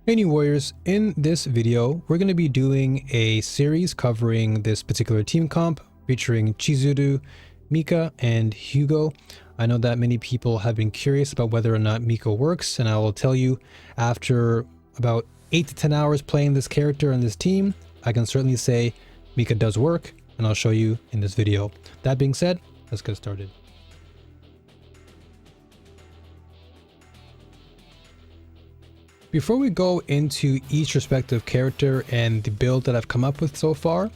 Hey new warriors, in this video we're going to be doing a series covering this particular team comp featuring Chizuru, Mika, and Hugo. I know that many people have been curious about whether or not Mika works, and I will tell you after about 8 to 10 hours playing this character and this team, I can certainly say Mika does work, and I'll show you in this video. That being said, let's get started. Before we go into each respective character and the build that I've come up with so far,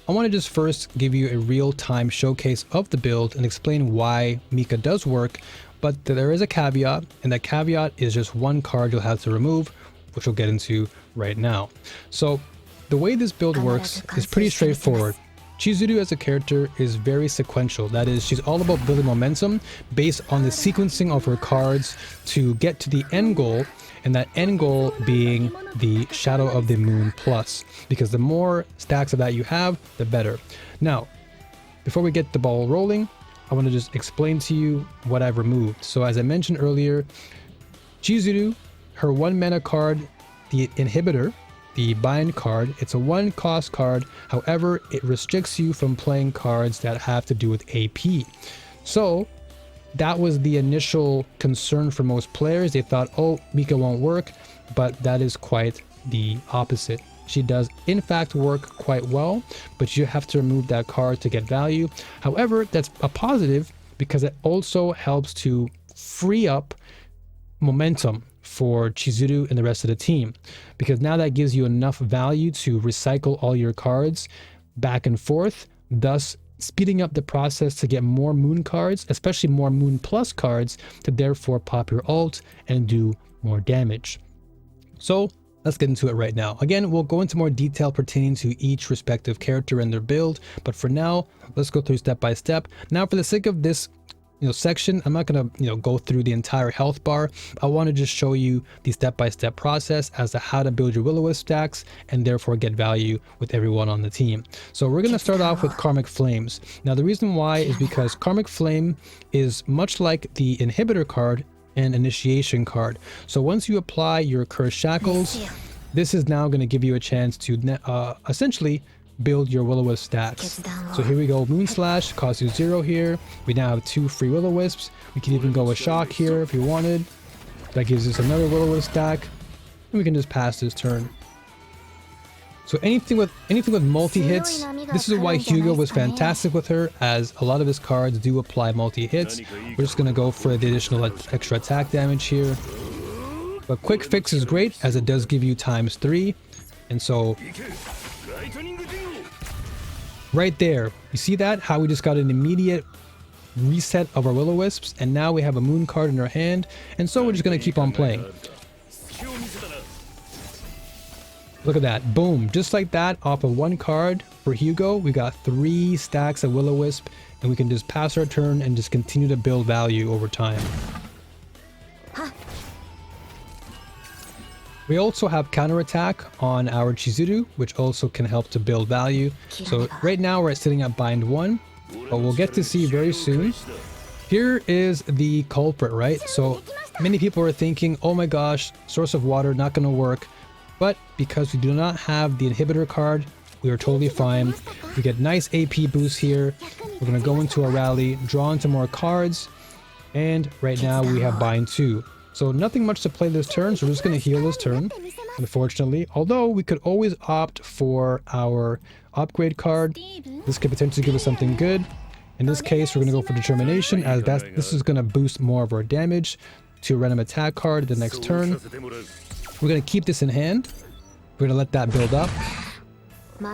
I want to just first give you a real-time showcase of the build and explain why Mika does work, but there is a caveat, and that caveat is just one card you'll have to remove, which we'll get into right now. So the way this build works is pretty straightforward. Chizuru as a character is very sequential. That is, she's all about building momentum based on the sequencing of her cards to get to the end goal, and that end goal being the Shadow of the Moon Plus, because the more stacks of that you have, the better. Now, before we get the ball rolling, I want to just explain to you what I've removed. So as I mentioned earlier, Chizuru, her 1 mana card, the inhibitor, the bind card, it's a 1 cost card. However, it restricts you from playing cards that have to do with AP. So that was the initial concern for most players. They thought, oh, Mika won't work, but that is quite the opposite. She does in fact work quite well, but you have to remove that card to get value. However, that's a positive because it also helps to free up momentum for Chizuru and the rest of the team, because now that gives you enough value to recycle all your cards back and forth, thus speeding up the process to get more moon cards, especially more moon plus cards, to therefore pop your ult and do more damage. So let's get into it right now. Again, we'll go into more detail pertaining to each respective character and their build, but for now, let's go through step by step. Now, for the sake of this section, I'm not gonna go through the entire health bar. I want to just show you the step-by-step process as to how to build your Will-O-Wisp stacks and therefore get value with everyone on the team. So we're gonna start off with Karmic Flames. Now the reason why is because Karmic Flame is much like the inhibitor card and initiation card. So once you apply your Cursed Shackles, this is now going to give you a chance to essentially build your Will-O-Wisp stacks. So here we go, Moon Slash costs you 0 here. We now have 2 free Will-O-Wisps. We can even go with Shock here if you wanted. That gives us another Will-O-Wisp stack, and we can just pass this turn. So anything with multi-hits, this is why Hugo was fantastic with her, as a lot of his cards do apply multi-hits. We're just going to go for the additional extra attack damage here. But Quick Fix is great, as it does give you ×3. And so right there, you see that? How we just got an immediate reset of our Will-O-Wisps, and now we have a moon card in our hand, and so we're just going to keep on playing. Look at that, boom, just like that, off of 1 card for Hugo, we got 3 stacks of Will-O-Wisp, and we can just pass our turn and just continue to build value over time. We also have counterattack on our Chizuru, which also can help to build value. So right now we're sitting at bind 1, but we'll get to see very soon. Here is the culprit, right? So many people are thinking, oh my gosh, Source of Water not going to work. But because we do not have the inhibitor card, we are totally fine. We get nice AP boost here. We're going to go into a rally, draw into more cards, and right now we have bind 2. So nothing much to play this turn, so we're just going to heal this turn, unfortunately. Although we could always opt for our upgrade card. This could potentially give us something good. In this case, we're going to go for Determination, as this is going to boost more of our damage to a random attack card the next turn. We're going to keep this in hand. We're going to let that build up.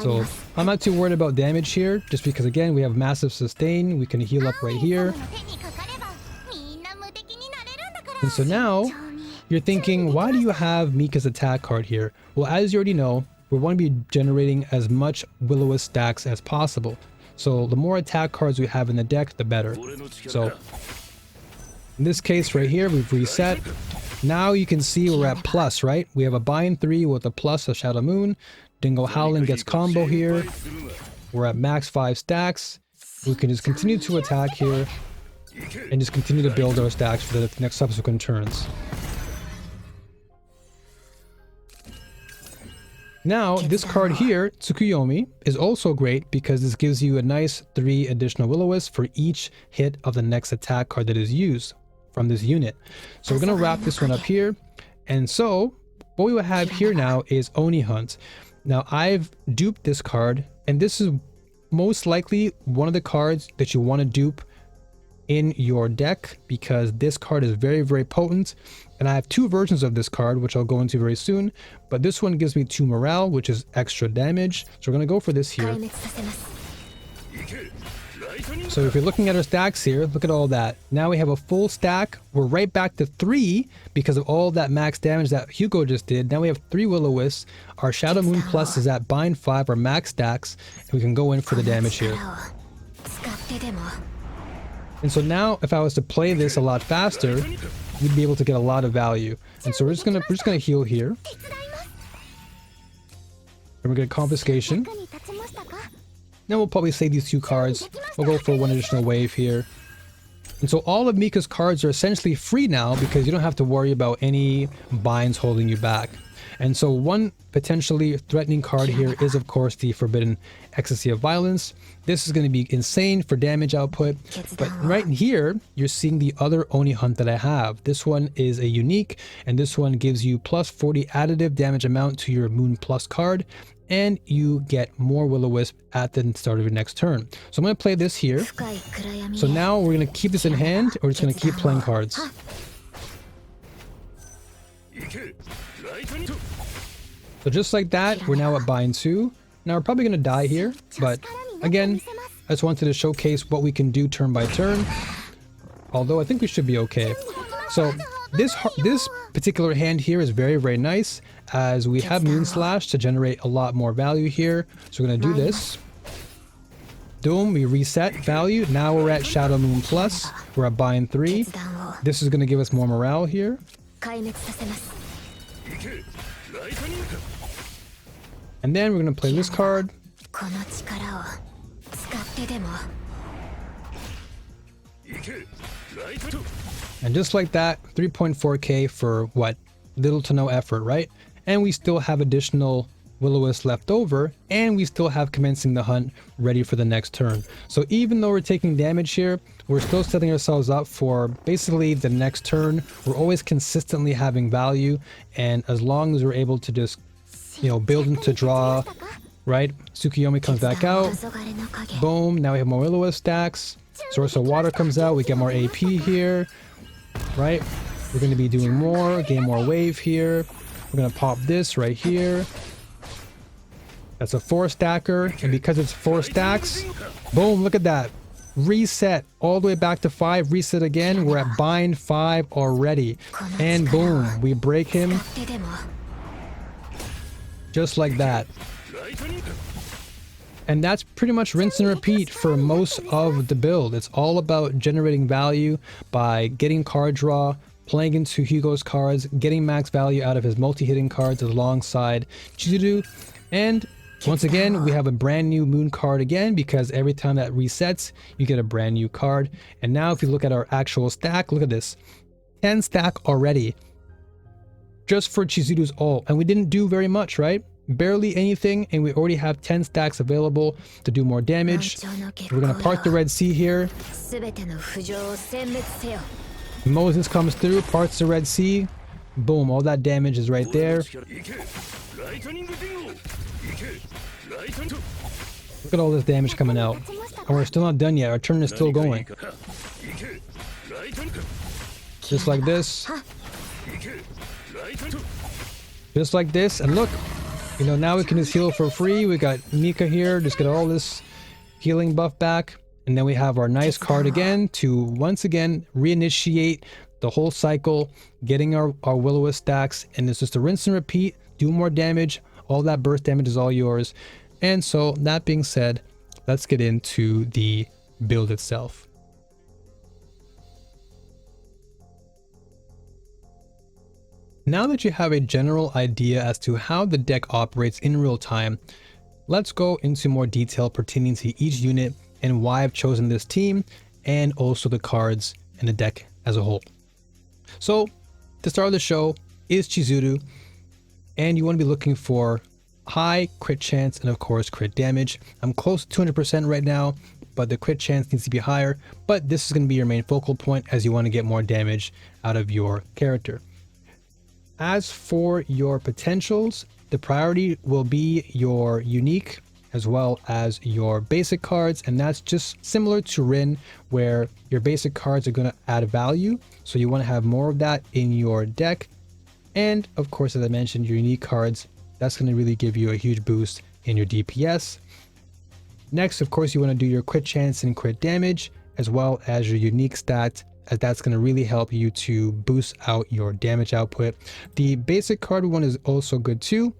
So I'm not too worried about damage here, just because again, we have massive sustain. We can heal up right here. And so now, you're thinking, why do you have Mika's attack card here? Well, as you already know, we want to be generating as much Will-O-Wisp stacks as possible. So the more attack cards we have in the deck, the better. So in this case right here, we've reset. Now you can see we're at plus, right? We have a bind 3 with a plus of Shadow Moon. Dingo Howlin gets combo here. We're at max 5 stacks. We can just continue to attack here and just continue to build our stacks for the next subsequent turns. Now, this card here, Tsukuyomi, is also great because this gives you a nice 3 additional Will-O-Wisps for each hit of the next attack card that is used from this unit. So we're going to wrap this one up here. And so what we will have here now is Oni Hunt. Now, I've duped this card, and this is most likely one of the cards that you want to dupe in your deck because this card is very, very potent. And I have 2 versions of this card, which I'll go into very soon, but this one gives me 2 morale, which is extra damage. So we're going to go for this here. So if you're looking at our stacks here, look at all that. Now we have a full stack. We're right back to 3 because of all that max damage that Hugo just did. Now we have 3 Will-O-Wisps. Our Shadow Moon Plus is at bind 5, our max stacks, and we can go in for the damage here. And so now if I was to play this a lot faster, we'd be able to get a lot of value. And so we're just gonna heal here. And we're gonna confiscation. Then we'll probably save these 2 cards. We'll go for 1 additional wave here. And so all of Mika's cards are essentially free now because you don't have to worry about any binds holding you back. And so one potentially threatening card here is of course the Forbidden Ecstasy of Violence. This is going to be insane for damage output. But right here, you're seeing the other Oni Hunt that I have. This one is a unique, and this one gives you plus 40 additive damage amount to your Moon Plus card. And you get more Will-O-Wisp at the start of your next turn. So I'm going to play this here. So now we're going to keep this in hand, or we're just going to keep playing cards. So just like that, we're now at bind 2. Now we're probably going to die here, but again, I just wanted to showcase what we can do turn by turn. Although I think we should be okay. So this particular hand here is very, very nice, as we have Moon Slash to generate a lot more value here. So we're going to do this. Boom, we reset value. Now we're at Shadow Moon Plus. We're at bind 3. This is going to give us more morale here. And then we're going to play this card. And just like that, 3.4k for what? Little to no effort, right? And we still have additional Will-O-Wisp left over, and we still have Commencing the Hunt ready for the next turn. So even though we're taking damage here, we're still setting ourselves up for basically the next turn. We're always consistently having value, and as long as we're able to just, you know, build into draw, right? Tsukuyomi comes back out. Boom, now we have more Will-O-Wisp stacks. Source of Water comes out, we get more AP here, right? We're going to be doing more, gain more wave here. We're going to pop this right here. That's a 4 stacker, and because it's 4 stacks, boom, look at that. Reset all the way back to 5, reset again. We're at bind 5 already. And boom, we break him. Just like that. And that's pretty much rinse and repeat for most of the build. It's all about generating value by getting card draw, playing into Hugo's cards, getting max value out of his multi-hitting cards alongside Chizuru. And once again, we have a brand new Moon card again, because every time that resets, you get a brand new card. And now if you look at our actual stack, look at this. 10 stack already. Just for Chizuru's ult. And we didn't do very much, right? Barely anything, and we already have 10 stacks available to do more damage. We're going to part the Red Sea here. Moses comes through, parts the Red Sea. Boom, all that damage is right there. Look at all this damage coming out. And we're still not done yet. Our turn is still going. Just like this. Just like this. And look, you know, now we can just heal for free. We got Mika here. Just get all this healing buff back. And then we have our nice card again to once again reinitiate the whole cycle, getting our Will-O-Wisp stacks. And it's just a rinse and repeat. Do more damage. All that burst damage is all yours. And so that being said, let's get into the build itself. Now that you have a general idea as to how the deck operates in real time, let's go into more detail pertaining to each unit and why I've chosen this team, and also the cards and the deck as a whole. So the start of the show is Chizuru, and you want to be looking for high crit chance and of course crit damage. I'm close to 200% right now, but the crit chance needs to be higher. But this is going to be your main focal point as you want to get more damage out of your character. As for your potentials, the priority will be your unique as well as your basic cards, and that's just similar to Rin, where your basic cards are going to add value, so you want to have more of that in your deck. And of course, as I mentioned, your unique cards, that's going to really give you a huge boost in your DPS. Next, of course, you want to do your crit chance and crit damage as well as your unique stat, as that's going to really help you to boost out your damage output. The basic card one is also good too,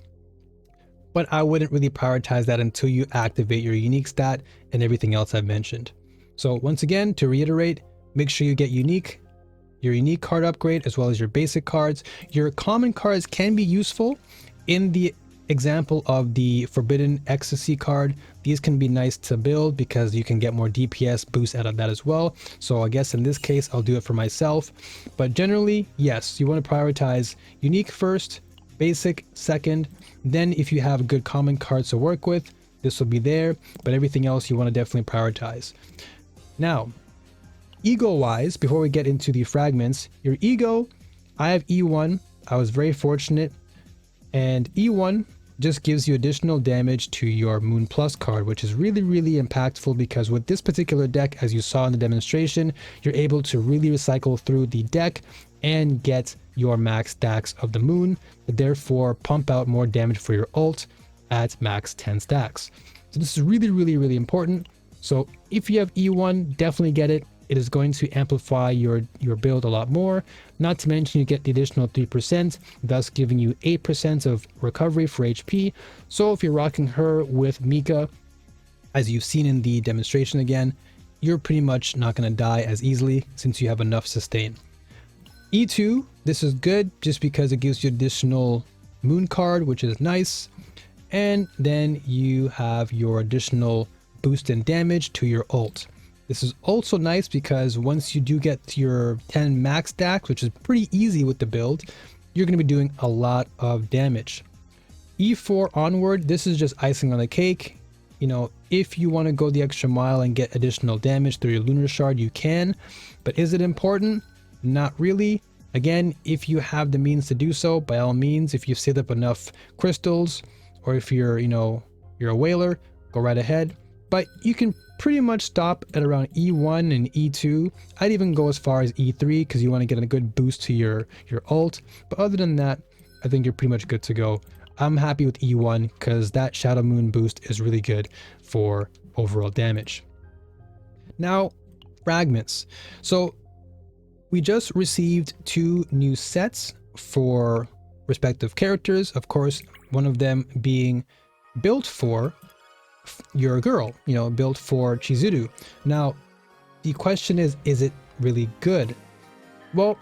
but I wouldn't really prioritize that until you activate your unique stat and everything else I've mentioned. So once again, to reiterate, make sure you get your unique card upgrade as well as your basic cards. Your common cards can be useful. In the example of the Forbidden Ecstasy card, these can be nice to build because you can get more DPS boost out of that as well. So I guess in this case, I'll do it for myself. But generally, yes, you want to prioritize unique first, basic second. Then if you have good common cards to work with, this will be there, but everything else you want to definitely prioritize. Now, ego wise, before we get into the fragments, your ego, I have E1. I was very fortunate, and E1 just gives you additional damage to your Moon Plus card, which is really, really impactful because with this particular deck, as you saw in the demonstration, you're able to really recycle through the deck and get your max stacks of the Moon, but therefore pump out more damage for your ult at max 10 stacks. So this is really, really, really important. So if you have E1, definitely get it. It is going to amplify your build a lot more. Not to mention you get the additional 3%, thus giving you 8% of recovery for HP. So if you're rocking her with Mika, as you've seen in the demonstration again, you're pretty much not going to die as easily since you have enough sustain. E2, this is good just because it gives you additional Moon card, which is nice. And then you have your additional boost in damage to your ult. This is also nice because once you do get to your 10 max stacks, which is pretty easy with the build, you're going to be doing a lot of damage. E4 onward, this is just icing on the cake. You know, if you want to go the extra mile and get additional damage through your lunar shard, you can. But is it important? Not really. Again, if you have the means to do so, by all means, if you've saved up enough crystals, or if you're, you're a whaler, go right ahead. But you can pretty much stop at around E1 and E2. I'd even go as far as E3 because you want to get a good boost to your ult. But other than that, I think you're pretty much good to go. I'm happy with E1 because that Shadow Moon boost is really good for overall damage. Now, fragments. So we just received 2 new sets for respective characters. Of course, one of them being built for your girl, built for Chizuru. Now, the question is it really good? Well,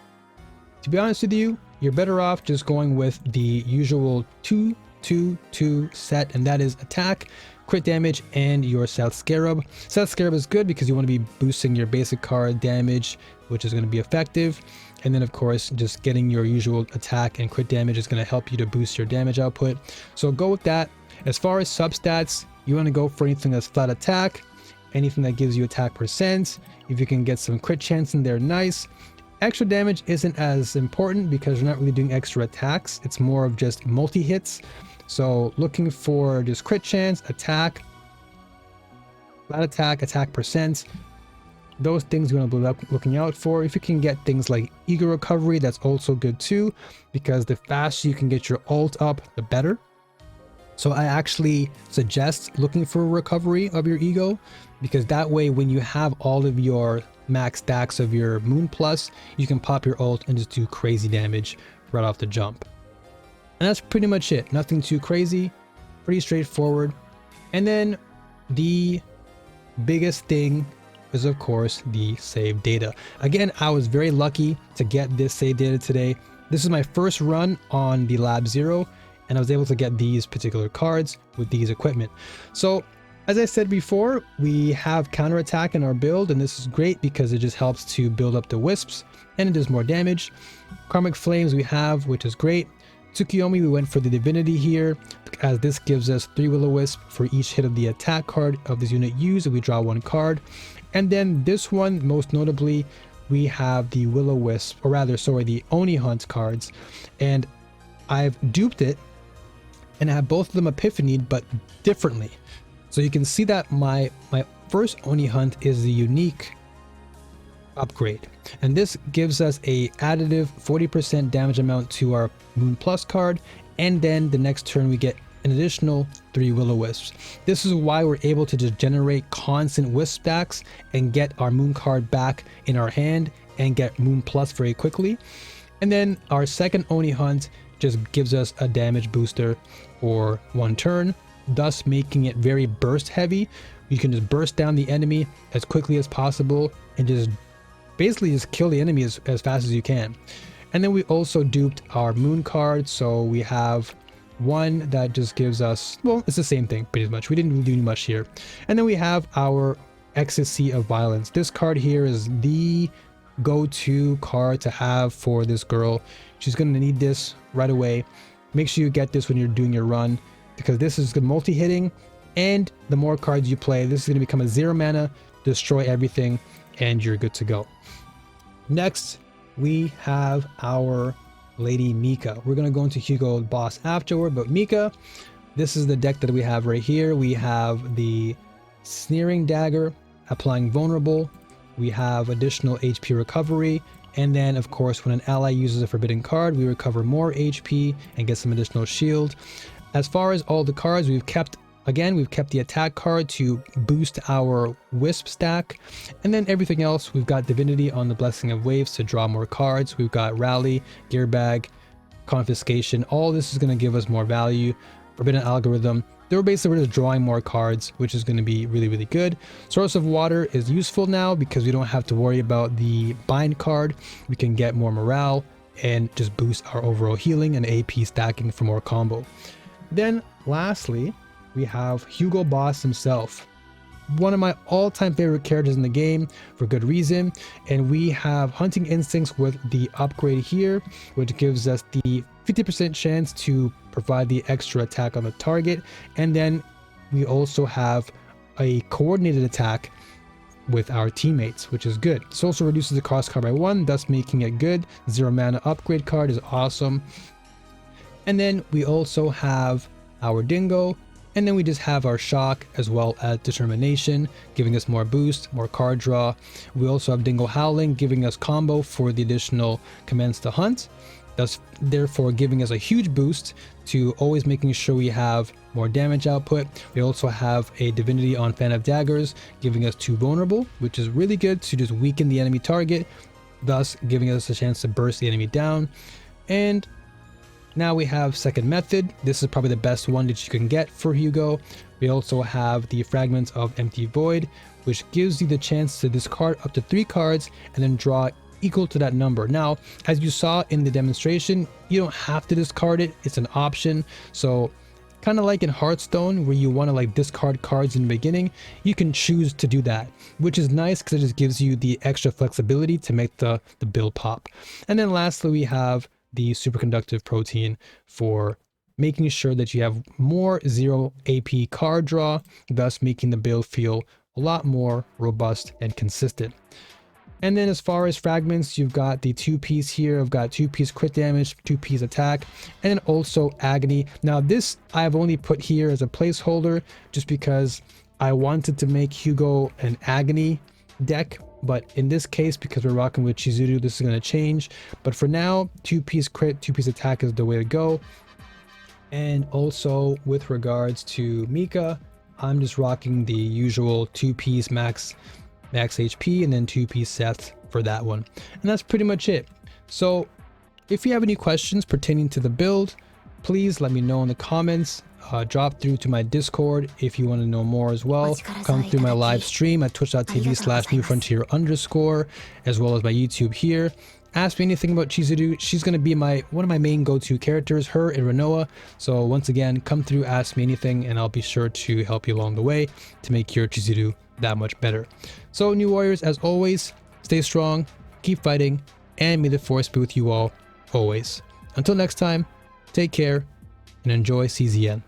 to be honest with you, you're better off just going with the usual 2-2-2 set, and that is attack, crit damage, and your South Scarab. South Scarab is good because you want to be boosting your basic card damage, which is going to be effective. And then of course, just getting your usual attack and crit damage is going to help you to boost your damage output. So go with that. As far as substats, you want to go for anything that's flat attack, anything that gives you attack %. If you can get some crit chance in there, nice. Extra damage isn't as important because you're not really doing extra attacks. It's more of just multi-hits. So looking for just crit chance, attack, flat attack, attack %. Those things you want to be looking out for. If you can get things like ego recovery, that's also good too, because the faster you can get your ult up, the better. So I actually suggest looking for recovery of your ego, because that way when you have all of your max stacks of your Moon Plus, you can pop your ult and just do crazy damage right off the jump. And that's pretty much it. Nothing too crazy, pretty straightforward. And then the biggest thing is of course the save data. Again, I was very lucky to get this save data today. This is my first run on the Lab Zero, and I was able to get these particular cards with these equipment. So as I said before, we have counterattack in our build, and this is great because it just helps to build up the wisps and it does more damage. Karmic Flames we have, which is great. Tsukiyomi, we went for the divinity here. The Will-O-Wisp, as this gives us 3 Will-O-Wisp for each hit of the attack card of this unit used if we draw 1 card. And then this one, most notably, we have the Will-O-Wisp, or rather, sorry, the Oni Hunt cards. And I've duped it, and I have both of them epiphanied, but differently. So you can see that my first Oni Hunt is the unique upgrade, and this gives us a additive 40% damage amount to our Moon Plus card, and then the next turn we get an additional 3 Will-O-Wisps. This is why we're able to just generate constant wisp stacks and get our Moon card back in our hand and get Moon Plus very quickly. And then our second Oni Hunt just gives us a damage booster for 1 turn, thus making it very burst heavy. You can just burst down the enemy as quickly as possible and just basically just kill the enemy as fast as you can. And then we also duped our Moon card, so we have one that just gives us, well, it's the same thing pretty much. We didn't really do much here. And then we have our Ecstasy of Violence. This card here is the go-to card to have for this girl. She's going to need this right away. Make sure you get this when you're doing your run, because this is good multi-hitting, and the more cards you play, this is going to become a 0 mana, destroy everything, and you're good to go. Next, we have our Lady Mika. We're going to go into Hugo boss afterward, but Mika, this is the deck that we have right here. We have the Sneering Dagger, applying vulnerable. We have additional HP recovery, and then of course when an ally uses a forbidden card, we recover more HP and get some additional shield. As far as all the cards, we've kept the attack card to boost our wisp stack, and then everything else, we've got Divinity on the Blessing of Waves to draw more cards. We've got Rally, Gear Bag, Confiscation. All this is going to give us more value. Forbidden Algorithm. We're just drawing more cards, which is going to be really, really good. Source of Water is useful now because we don't have to worry about the bind card. We can get more morale and just boost our overall healing and AP stacking for more combo. Then lastly, we have Hugo Boss himself, one of my all-time favorite characters in the game for good reason. And we have Hunting Instincts with the upgrade here, which gives us the 50% chance to provide the extra attack on the target. And then we also have a coordinated attack with our teammates, which is good. This also reduces the cost card by 1, thus making it good. 0 mana upgrade card is awesome. And then we also have our Dingo, and then we just have our Shock as well as Determination, giving us more boost, more card draw. We also have Dingo Howling, giving us combo for the additional commands to hunt, thus therefore giving us a huge boost to always making sure we have more damage output. We also have a Divinity on Fan of Daggers, giving us 2 vulnerable, which is really good to just weaken the enemy target, thus giving us a chance to burst the enemy down. And now we have Second Method. This is probably the best one that you can get for Hugo. We also have the Fragments of Empty Void, which gives you the chance to discard up to 3 cards and then draw equal to that number. Now, as you saw in the demonstration, you don't have to discard it. It's an option. So kind of like in Hearthstone, where you want to like discard cards in the beginning, you can choose to do that, which is nice because it just gives you the extra flexibility to make the build pop. And then lastly, we have the Superconductive Protein for making sure that you have more 0 AP card draw, thus making the build feel a lot more robust and consistent. And then as far as fragments, you've got the 2-piece here. I've got 2-piece crit damage, 2-piece attack, and then also Agony. Now this I've only put here as a placeholder just because I wanted to make Hugo an Agony deck, but in this case, because we're rocking with Chizuru, this is going to change. But for now, 2-piece crit, 2-piece attack is the way to go. And also with regards to Mika, I'm just rocking the usual 2-piece max HP and then 2-piece sets for that one. And that's pretty much it. So if you have any questions pertaining to the build, please let me know in the comments. Drop through to my Discord if you want to know more as well. Come through my live stream at twitch.tv/Nufrontier_, as well as my YouTube here. Ask me anything about Chizuru. She's going to be one of my main go-to characters, her and Renoa. So once again, come through, ask me anything, and I'll be sure to help you along the way to make your Chizuru that much better. So New Warriors, as always, stay strong, keep fighting, and may the force be with you all, always. Until next time, take care, and enjoy CZN.